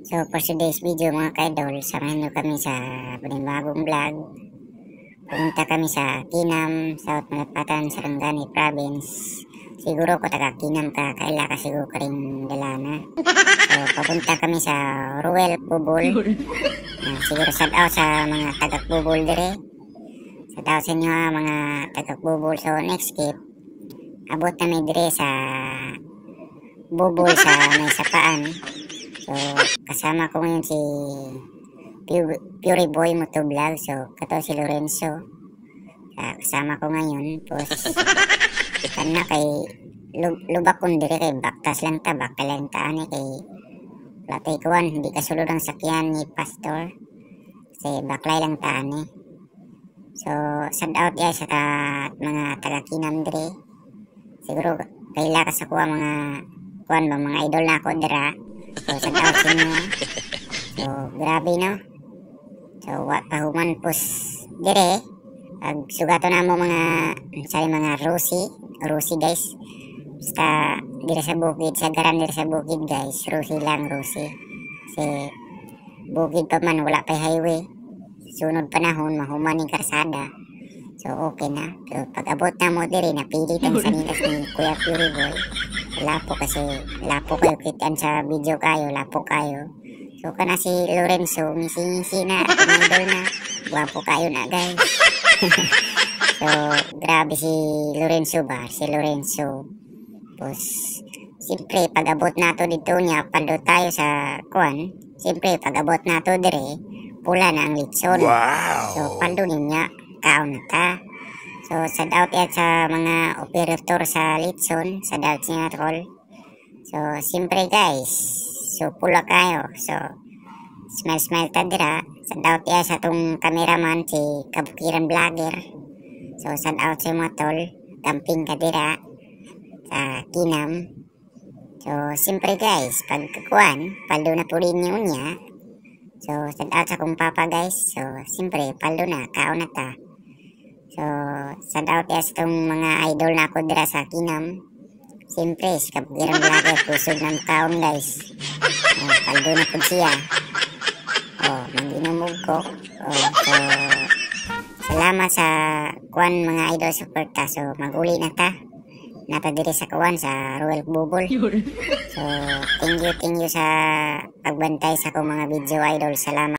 So for today's video mga ka-idol, samahan nyo kami sa panibagong vlog. Pumunta kami sa Kinam, South Malapatan, Sarangani Province. Siguro ko taga Kinam ka, kaila ka siguro ka rin dalana. So papunta kami sa Ruel Bubol. Siguro shout out sa mga tagak Bubol dire. Shout out sa inyo mga tagak Bubol. So next skip, abot namin dire sa Bubol sa may sapaan. So, kasama ko ngayon si Pure Boy Motovlog. So, kato si Lorenzo. Kasama ko ngayon. Tapos, ikan na kay lubak kong dire kay baktas lang ta. Bakta lang ta ani kay latay kuwan. Hindi kasulod ang sakyan ni Pastor. Kasi baklay lang ta ani. So, shout out ya sa mga taga-Kinam dire. Siguro, kaila ka sa kuwa mga kuwan ba, mga idol na ako dira. So, shout out sa inyo. So, grabe no. So, pahuman pos dire. Pag sugato na mo mga Rosie guys. Basta dire sa bukid, sa garan dire sa bukid guys. Rosie lang, Rosie. Kasi bukid pa man, wala pa highway. Sunod panahon, mahuman yung karsada. So, okay na. So, pag abot na mo dire, napilit ang sanilas ni Kuya Pure Boy. Lapo kasi, lapo kayo kitaan sa video kayo, lapo kayo. So, kana si Lorenzo, ngisi-ngisi na, tumidol na. Guwapo kayo na guys. So, grabe si Lorenzo ba? Si Lorenzo. Tapos, siyempre, pag abot na to dito niya, palo tayo sa kuwan. Siyempre, pag abot na to dire, pula na ang litson. Wow! So, palo niya, kaon na ta. So, shout out yan sa mga operator sa litson, shout out niya tol. So, siyempre guys, so pula kayo. So, smile ta dira. Shout out yan sa tong cameraman, si Kabukiran Vlogger. So, shout out sa mga tol, camping ka dira sa Kinam. So, siyempre guys, pagkakuan, paldo na po rin yun niya. So, shout out sa kong papa guys. So, siyempre, paldo na, kaon na ta. So, shout out yes tong mga idol na ako dira sa Kinam. Siyempre, si Kabukiran Vlogger, kusog ng kaon guys. Kaldo na po siya. Mag-inumog ko. So, salamat sa kuwan mga idol suporta. So, mag-uli na ta. Nata diri sa kuwan sa Ruel Bubol. So, thank you sa pagbantay sa akong mga video idol. Salamat.